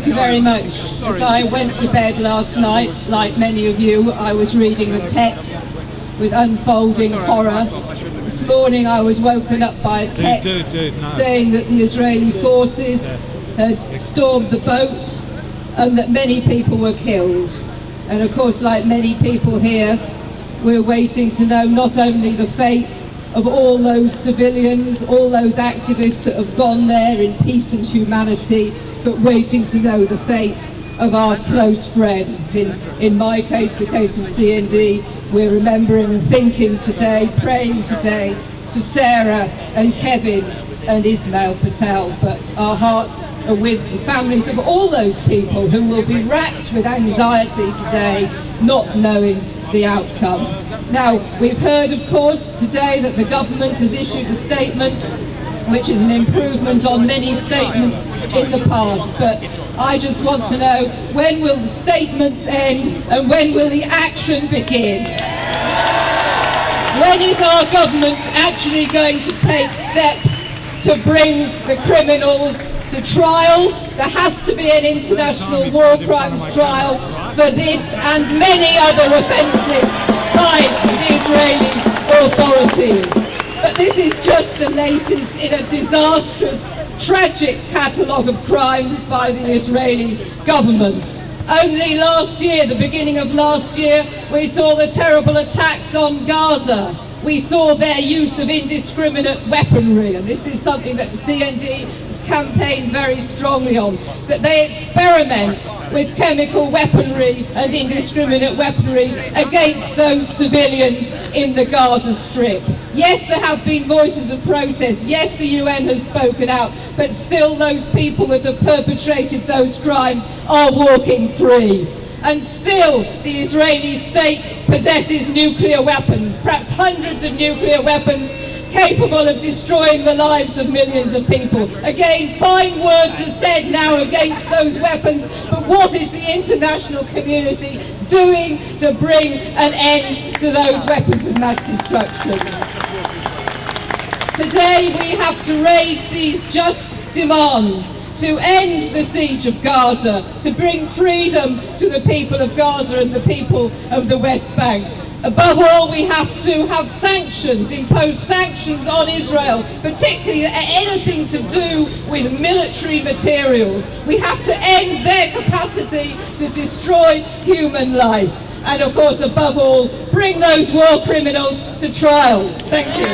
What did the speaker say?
Thank you very much. As I went to bed last night, like many of you, I was reading the texts with unfolding horror. This morning I was woken up by a text saying that the Israeli forces had stormed the boat and that many people were killed. And of course, like many people here, we're waiting to know not only the fate of all those civilians, all those activists that have gone there in peace and humanity, but waiting to know the fate of our close friends. In my case, the case of CND, we're remembering and thinking today, praying today for Sarah and Kevin and Ismail Patel, but our hearts are with the families of all those people who will be racked with anxiety today, not knowing the outcome. Now, we've heard, of course, today that the government has issued a statement which is an improvement on many statements in the past, but I just want to know, when will the statements end and when will the action begin? When is our government actually going to take steps to bring the criminals to trial? There has to be an international war crimes trial for this and many other offences by the Israeli authorities. But this is just the latest in a disastrous, tragic catalogue of crimes by the Israeli government. Only last year, the beginning of last year, we saw the terrible attacks on Gaza. We saw their use of indiscriminate weaponry, and this is something that the CND has campaigned very strongly on, that they experiment with chemical weaponry and indiscriminate weaponry against those civilians in the Gaza Strip. Yes, there have been voices of protest, yes, the UN has spoken out, but still those people that have perpetrated those crimes are walking free. And still the Israeli state possesses nuclear weapons, perhaps hundreds of nuclear weapons capable of destroying the lives of millions of people. Again, fine words are said now against those weapons, but what is the international community doing to bring an end to those weapons of mass destruction? Today we have to raise these just demands to end the siege of Gaza, to bring freedom to the people of Gaza and the people of the West Bank. Above all, we have to have sanctions, impose sanctions on Israel, particularly anything to do with military materials. We have to end their capacity to destroy human life. And of course, above all, bring those war criminals to trial. Thank you.